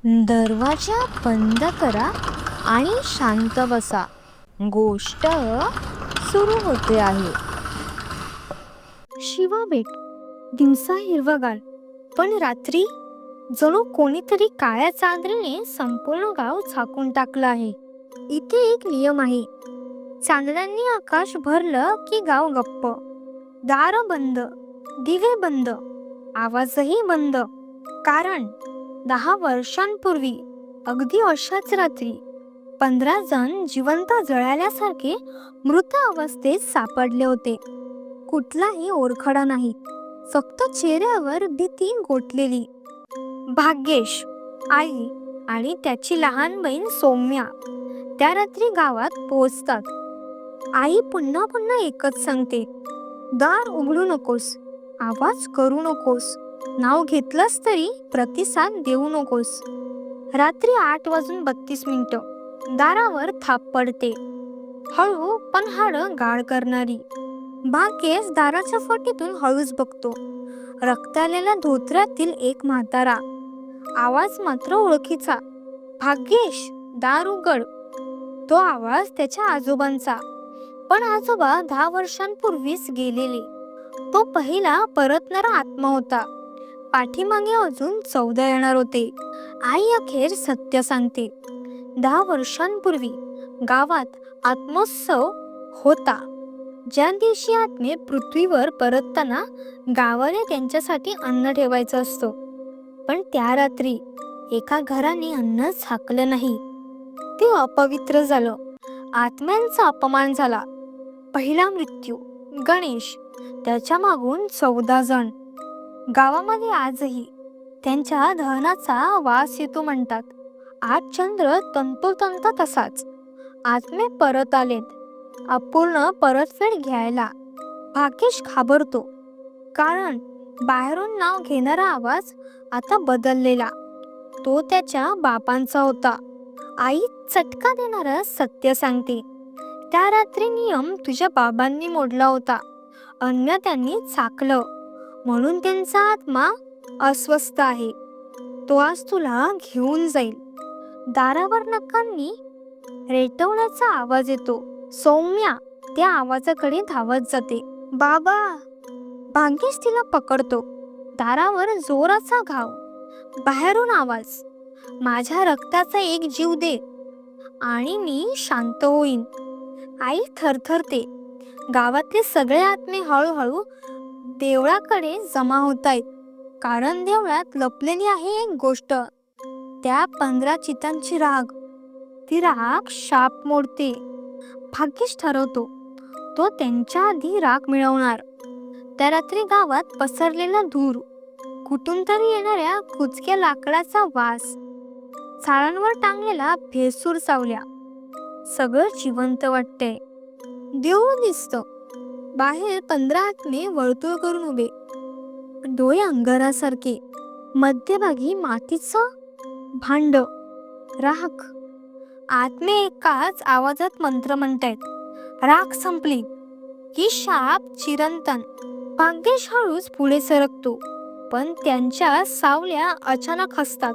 दरवाजा बंद करा आणि शांत बसा. गोष्ट सुरू होते आहे. शिवा बेट. दिवसा हिरवगार, पण रात्री जणू कोणीतरी काळ्या चांदणीने संपूर्ण गाव झाकून टाकलं आहे. इथे एक नियम आहे. चांदण्यांनी आकाश भरलं की गाव गप्प. दार बंद, दिवे बंद, आवाजही बंद. कारण 10 वर्षांपूर्वी अगदी अशाच रात्री 15 जण जिवंत जळाल्यासारखे मृत अवस्थेत सापडले होते. कुठलाही ओरखडा नाही, फक्त चेहऱ्यावर भीती गोठलेली. भाग्येश, आई आणि त्याची लहान बहीण सौम्या त्या रात्री गावात पोहोचतात. आई पुन्हा पुन्हा एकच सांगते, दार उघडू नकोस, आवाज करू नकोस, नाव घेतलंस तरी प्रतिसाद देऊ नकोस. रात्री 8:32 दारावर थाप पडते. हळू पण हाडं गाळ करणारी. भाग्येश दाराच्या फटीतून हळूच बघतो. रक्तालेल्या धोत्रातील एक म्हातारा. आवाज मात्र ओळखीचा. भाग्येश, दार उघड. तो आवाज त्याच्या आजोबांचा. पण आजोबा 10 वर्षांपूर्वीच गेलेले. तो पहिला परतणारा आत्मा होता. पाठीमागे अजून 14 येणार होते. आई अखेर सत्य सांगते. 10 वर्षांपूर्वी गावात आत्मोत्सव होता. ज्या दिवशी आत्मे पृथ्वीवर परतताना गावाने त्यांच्यासाठी अन्न ठेवायचं असतं. पण त्या रात्री एका घराने अन्न झाकलं नाही. ते अपवित्र झालं. आत्म्यांचा अपमान झाला. पहिला मृत्यू गणेश, त्याच्या मागून 14 जण. गावामध्ये आजही त्यांच्या दहनाचा वास येतो म्हणतात. आज चंद्र तंतोतंत तसाच. आत्मे परत आलेत, अपूर्ण परतफेड घ्यायला. भाग्येश घाबरतो, कारण बाहेरून नाव घेणारा आवाज आता बदललेला. तो त्याच्या बापांचा होता. आई चटका देणारं सत्य सांगते. त्या रात्री नियम तुझ्या बाबांनी मोडला होता. अन्न त्यांनी चाखलं, म्हणून त्यांचा आत्मा अस्वस्थ आहे. तो आज तुला घेऊन जाईल. दारावर नखांनी रेटवण्याचा आवाज येतो. सौम्या त्या आवाजाकडे धावत जाते. बाबा. भाग्येश तिला पकडतो. दारावर जोराचा घाव. बाहेरून आवाज, माझ्या रक्ताचा एक जीव दे आणि मी शांत होईन. आई थरथरते. गावातले सगळे आत्मे हळूहळू देवळाकडे जमा होत आहेत. कारण देवळात लपलेली आहे एक गोष्ट. त्या 15 चितांची राग. ती राग शाप मोडते. भाग्येश ठरवतो, तो त्यांच्या आधी राग मिळवणार. त्या रात्री गावात पसरलेला धूर, कुठून तरी येणाऱ्या कुचक्या लाकडाचा वास, झाडांवर टांगलेला भेसूर सावल्या, सगळं जिवंत वाटतंय. देऊळ दिसतं. बाहेर 15 आत्मे वर्तुळ करून उभे, डोळे अंगारासारखे. मध्यभागी मातीचं भांड, राख. आत्मे एकाच आवाजात मंत्र म्हणतायत. राख संपली की शाप चिरंतन. भाग्येश हळूच पुढे सरकतो, पण त्यांच्या सावल्या अचानक हसतात.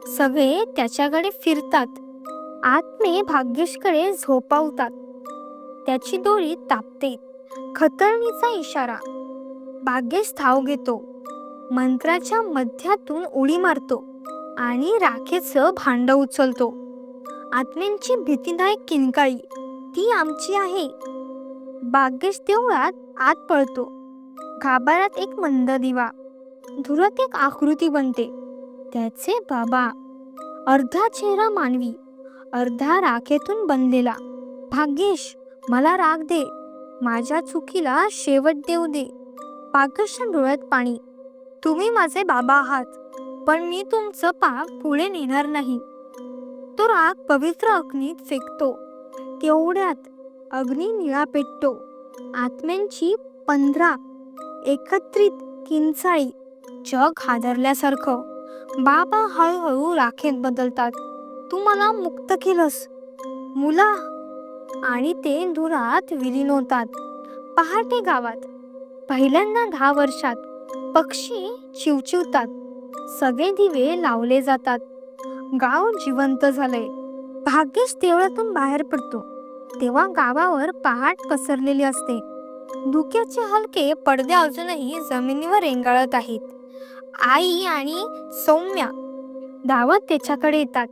सगळे त्याच्याकडे फिरतात. आत्मे भाग्येशकडे झोपावतात. त्याची डोळी तापते. खतरणीचा इशारा. भाग्येश धाव घेतो. मंत्राच्या मध्यातून उडी मारतो आणि राखेचं भांड उचलतो. आत्म्यांची भीतीदायक किंकाळी, ती आमची आहे. भाग्येश देवळात आत पळतो. गाभाऱ्यात एक मंद दिवा. धुरात एक आकृती बनते. त्याचे बाबा. अर्धा चेहरा मानवी, अर्धा राखेतून बनलेला. भाग्येश, मला राग दे. माझ्या चुकीला शेवट देऊ दे. भाग्येशच्या डोळ्यात पाणी. तुम्ही माझे बाबा आहात, पण मी तुमचं पाप पुढे नेणार नाही. तो राग पवित्र अग्नीत फेकतो. तेवढ्यात अग्नी निळा पेटतो. आत्म्यांची 15 एकत्रित किंचाळी. जग हादरल्यासारखं. बाबा हळूहळू राखेत बदलतात. तू मला मुक्त केलंस मुला. आणि ते धुरात विलीन होतात. पहाटे गावात पहिल्यांदा 10 वर्षात पक्षी चिवचिवतात. सगळे दिवे लावले जातात. गाव जिवंत झालंय. भाग्येश देवळातून बाहेर पडतो तेव्हा गावावर पहाट पसरलेली असते. धुक्याचे हलके पडदे अजूनही जमिनीवर रेंगाळत आहेत. आई आणि सौम्या धावत त्याच्याकडे येतात.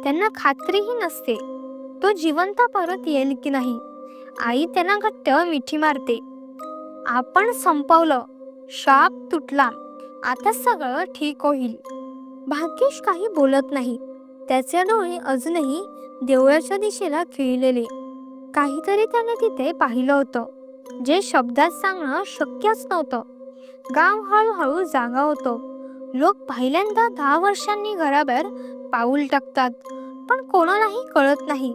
त्यांना खात्रीही नसते तो जिवंत परत येईल की नाही. आई त्यांना घट्ट मिठी मारते. आपण संपवलं, शाप तुटला, आता सगळं ठीक होईल. भाग्येश काही बोलत नाही. त्याचे डोळे अजूनही देवळाच्या दिशेला खिळलेले. काहीतरी त्याने तिथे पाहिलं होतं जे शब्दात सांगणं शक्यच नव्हतं. गाव हळूहळू जागा होतो. लोक पहिल्यांदा 10 वर्षांनी घराबाहेर पाऊल टाकतात, पण कोणालाही कळत नाही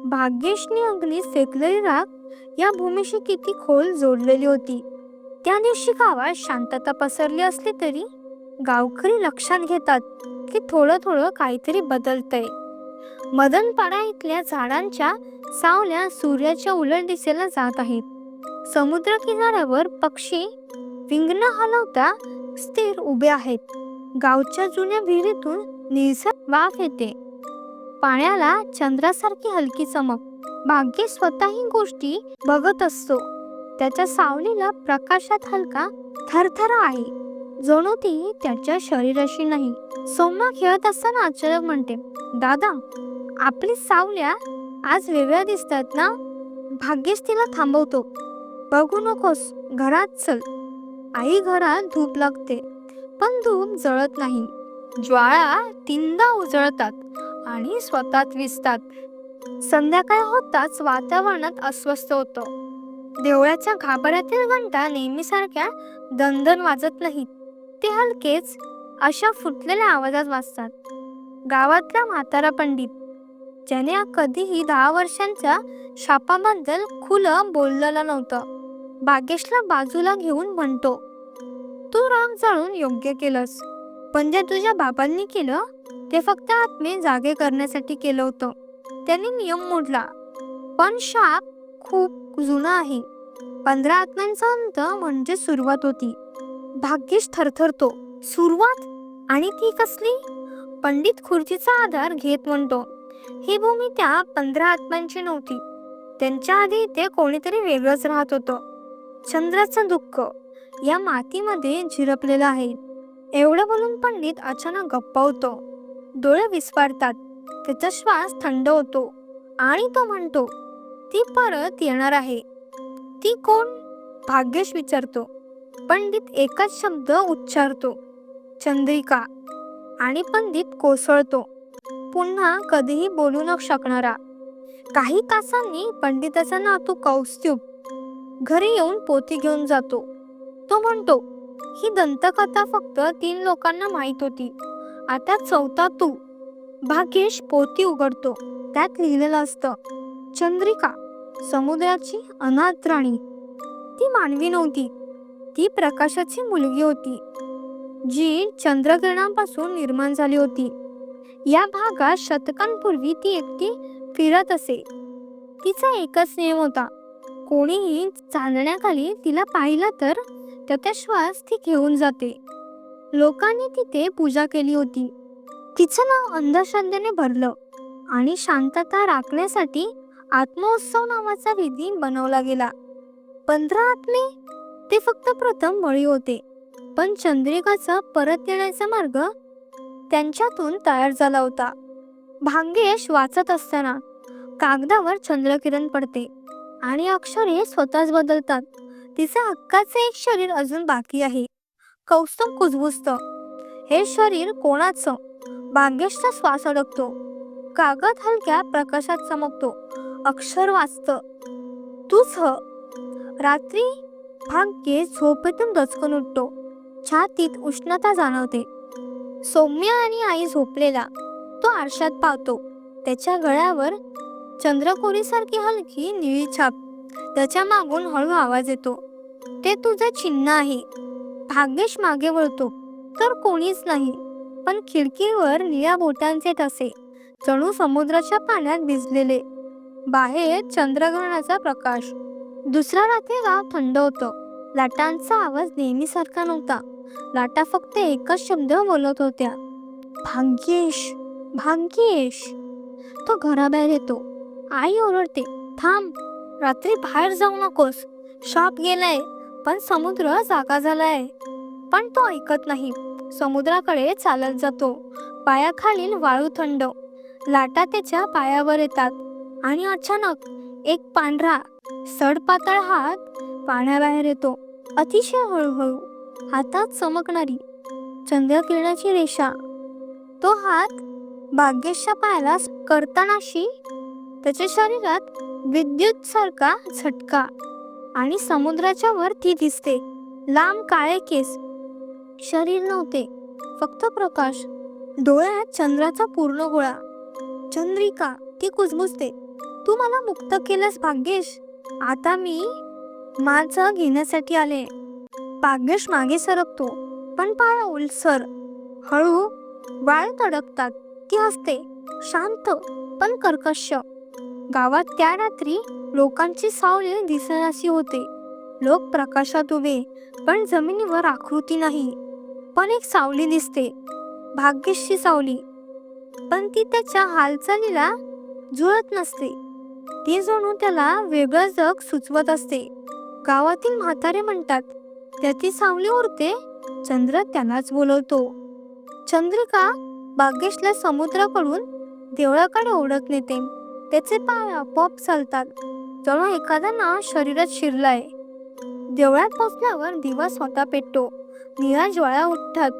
भाग्येशने अग्नी सेकलेली राख या भूमीशी किती खोल जोडलेली होती. त्या दिवशी गावात शांतता पसरली असली तरी गावकरी लक्षात घेतात की थोडं थोडं काहीतरी बदलतंय. मदनपाडा इथल्या झाडांच्या सावल्या सूर्याच्या उलट दिशेला जात आहेत. समुद्र किनाऱ्यावर पक्षी विंगणं हलवता स्थिर उभे आहेत. गावच्या जुन्या विहिरीतून निळसर वाफ येते. पाण्याला चंद्रासारखी हलकी चमक. भाग्येश स्वतःही गोष्टी बघत असतो. त्याच्या सावलीला प्रकाशात हलका थरथरा आहे, जणू ती त्याच्या शरीराशी नाही. सौम्या खेळत असताना अचानक म्हणते, दादा, आपली सावल्या आज वेगळ्या दिसतात ना. भाग्येश तिला थांबवतो. बघू नकोस, घरात चल. आई घरात धूप लागते, पण धूप जळत नाही. ज्वाळा तीनदा उजळतात आणि स्वतःत विझतात. संध्याकाळ होताच वातावरणात अस्वस्थ होतं. देवळाच्या गाभाऱ्यातील घंटा नेहमीसारख्या दणदण वाजत नाहीत. ते हलकेच अशा फुटलेल्या आवाजात वाजतात. गावातला म्हातारा पंडित, ज्याने कधीही 10 वर्षांच्या शापाबद्दल खुलं बोललेलं नव्हतं, भाग्येशला बाजूला घेऊन म्हणतो, तू राग जाळून योग्य केलंस, पण जे तुझ्या बाबांनी केलं ते फक्त आत्मे जागे करण्यासाठी केलं होतं. त्यांनी नियम मोडला, पण शाप खूप जुना आहे. 15 आत्म्यांचा अंत म्हणजे सुरुवात होती. भाग्येश थरथरतो. सुरुवात? आणि ती कसली? पंडित खुर्चीचा आधार घेत म्हणतो, ही भूमी त्या 15 आत्म्यांची नव्हती. त्यांच्या आधी ते कोणीतरी वेगळंच राहत होतं. चंद्राचं दुःख या मातीमध्ये झिरपलेलं आहे. एवढं बोलून पंडित अचानक गप्प होतो. डोळे विस्फारतात. त्याचा श्वास थंड होतो आणि तो म्हणतो, ती परत येणार आहे. ती कोण? भाग्येश विचारतो. पंडित एकच शब्द उच्चारतो, चंद्रिका. आणि पंडित कोसळतो. पुन्हा कधीही बोलू न शकणारा. काही तासांनी पंडिताचा नातू कौस्तुभ घरी येऊन पोथी घेऊन जातो. तो म्हणतो, ही दंतकथा फक्त 3 लोकांना माहीत होती, आता 4था तू. भाग्येश पोथी उघडतो. त्यात लिहिलेलं असतं, चंद्रिका, समुद्राची अनाथ राणी. ती मानवी नव्हती, ती प्रकाशाची मुलगी होती, जी चंद्रकिरणांपासून निर्माण झाली होती. या भागात शतकांपूर्वी ती एकटी फिरत असे. तिचा एकच नियम होता, कोणीही चालण्याखाली तिला पाहिलं तर त्याचा श्वास ती घेऊन जाते. लोकांनी तिथे पूजा केली होती. तिचं नाव अंधश्रद्धेने भरलं आणि शांतता राखण्यासाठी आत्मोत्सव नावाचा विधी बनवला गेला. 15 आत्मे ते फक्त प्रथम बळी होते, पण चंद्रिकाचा परत येण्याचा मार्ग त्यांच्यातून तयार झाला होता. भाग्येश वाचत असताना कागदावर चंद्रकिरण पडते आणि अक्षरे स्वतःच बदलतात. तिचं हक्काचे एक शरीर अजून बाकी आहे. कौस्तुभ कुजबुजतं, हे शरीर कोणाचं? भाग्येशचा श्वास अडकतो. कागद हलक्या प्रकाशात चमकतो. अक्षर वाचतं, तूच ह. रात्री भाग्येश झोपेतून दचकून उठतो. छातीत उष्णता जाणवते. सौम्या आणि आई झोपलेला तो आरशात पाहतो. त्याच्या गळ्यावर चंद्रकोरीसारखी हलकी निळी छाप. त्याच्या मागून हळू आवाज येतो, ते तुझं चिन्ह आहे. भाग्येश मागे वळतो तर कोणीच नाही, पण खिडकीवर निळ्या बोटांचे ठसे, जणू समुद्राच्या पाण्यात भिजलेले. बाहेर चंद्रग्रहणाचा प्रकाश. दुसऱ्या रात्री गाव थंड होतं. लाटांचा आवाज नेहमीसारखा नव्हता. लाटा फक्त एकच शब्द बोलत होत्या, भाग्येश. भाग्येश. तो घराबाहेर येतो. आई ओरडते, थांब, रात्री बाहेर जाऊ नकोस, शाप गेलाय. पण समुद्र जागा झालाय. पण तो ऐकत नाही. समुद्राकडे चालत जातो. पायाखालील वाळू थंड, लाटा त्याच्या पायावर येतात आणि अचानक एक पांढरा सडपातळ हात पाण्याबाहेर येतो. अतिशय हळूहळू, हातात चमकणारी चंद्रकिरणाची रेषा. तो हात भाग्येशच्या पायाला करतानाशी त्याच्या शरीरात विद्युत सारखा झटका आणि समुद्राच्या वर ती दिसते. लांब काळे केस, शरीर नव्हते, फक्त प्रकाश. डोळ्यात चंद्राचा पूर्ण गोळा. चंद्रिका, ती कुजबुजते, तू मला मुक्त केलंस भाग्येश. आता मी माझं घेण्यासाठी आले. भाग्येश मागे सरकतो, पण पाय ओलसर. हळू वाळ तडकतात. ती हसते, शांत पण कर्कश. गावात त्या रात्री लोकांची सावली दिसेनाशी होते. लोक प्रकाशात उभे, पण जमिनीवर आकृती नाही. पण एक सावली दिसते, भाग्येशची सावली. पण ती त्याच्या हालचालीला जुळत नसते. ती जणू त्याला वेगळं जग सुचवत असते. गावातील म्हातारे म्हणतात, त्याची सावली उरते, चंद्र त्यालाच बोलवतो. चंद्रिका भाग्येशला समुद्राकडून देवळाकडे ओढत नेते. त्याचे पाय आपोआप चालतात, जणू एखादा नाव शरीरात शिरलाय. देवळात पोचल्यावर दिवा स्वतः पेटतो. निळ्या ज्वाळा उठतात.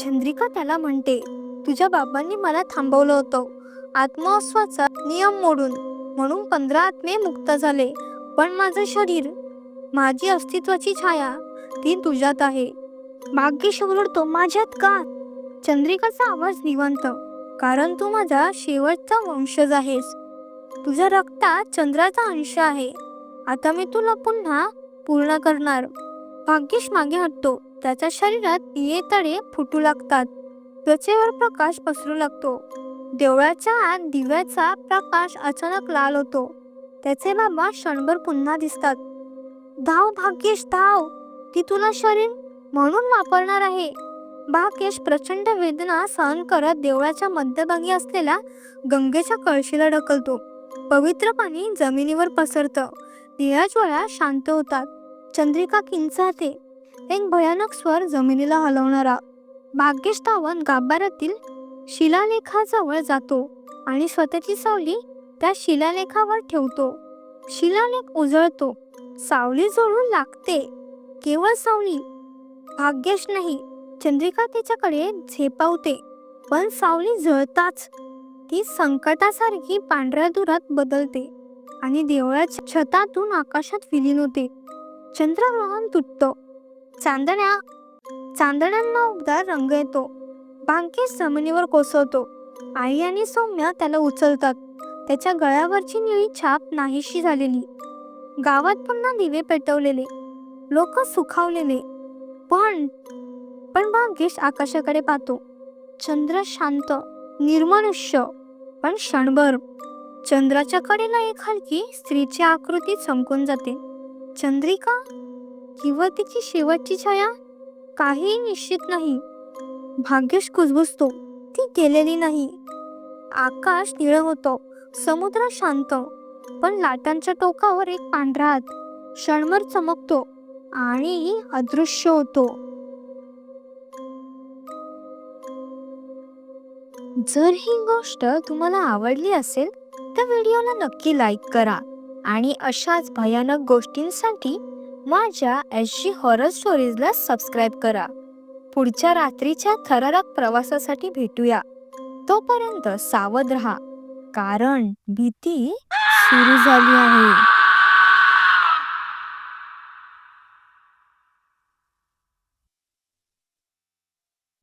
चंद्रिका त्याला म्हणते, तुझ्या बाबांनी मला थांबवलं होतं, आत्मविश्वासाचा नियम मोडून, म्हणून 15 आत्मे मुक्त झाले. पण माझं शरीर, माझी अस्तित्वाची छाया, ती तुझ्यात आहे. भाग्येश ओरडतो, माझ्यात का? चंद्रिकाचा आवाज निवांत, कारण तू माझा शेवटचा वंशज आहेस. तुझ्या रक्तात चंद्राचा अंश आहे. आता मी तुला पुन्हा पूर्ण करणार. भाग्येश मागे हटतो. त्याच्या शरीरात निळे तडे फुटू लागतात. त्वचेवर प्रकाश पसरू लागतो. देवळाच्या आत दिव्याचा प्रकाश अचानक लाल होतो. त्याचे बाबा क्षणभर पुन्हा दिसतात. धाव भाग्येश, धाव, ती तुला शरीर म्हणून वापरणार आहे. भाग्येश प्रचंड वेदना सहन करत देवळाच्या मध्यभागी असलेल्या गंगेच्या कळशीला ढकलतो. पवित्र पाणी जमिनीवर पसरतं. निळ्या ज्वाळा शांत होतात. चंद्रिका किंचाळते. एक भयानक स्वर जमिनीला हलवणारा. भाग्येश धावत गाभाऱ्यातील शिलालेखाजवळ जातो आणि स्वतःची सावली त्या शिलालेखावर ठेवतो. शिलालेख उजळतो. सावली जळू लागते. केवळ सावली, भाग्येश नाही. चंद्रिका तिच्याकडे झेपावते, पण सावली जळताच ती संकटासारखी पांढऱ्या धुरात बदलते आणि देवळाच्या छतातून आकाशात विलीन होते. चंद्रग्रहण तुटतं. चांदण्यांना उबदार रंग येतो. भाग्येश जमिनीवर कोसळतो. आई आणि सौम्या त्याला उचलतात. त्याच्या गळ्यावरची निळी छाप नाहीशी झालेली. गावात पुन्हा दिवे पेटवलेले, लोक सुखावलेले. पण भाग्येश आकाशाकडे पाहतो. चंद्र शांत, निर्मनुष्य. पण क्षणभर चंद्राच्या कडेला एक हलकी स्त्रीची आकृती चमकून जाते. चंद्रिका किंवा तिची शेवटची छाया, काहीही निश्चित नाही. भाग्येश कुजबुजतो, ती गेलेली नाही. आकाश निळं होतं. समुद्र शांत. पण लाटांच्या टोकावर एक पांढरा हात क्षणभर चमकतो आणि अदृश्य होतो. जर ही गोष्ट तुम्हाला आवडली असेल तर व्हिडिओला नक्की लाईक करा आणि अशाच भयानक गोष्टींसाठी माझ्या SG हॉरर स्टोरीजला सबस्क्राईब करा. पुढच्या रात्रीच्या थरारक प्रवासासाठी भेटूया. तोपर्यंत सावध रहा, कारण भीती सुरू झाली आहे.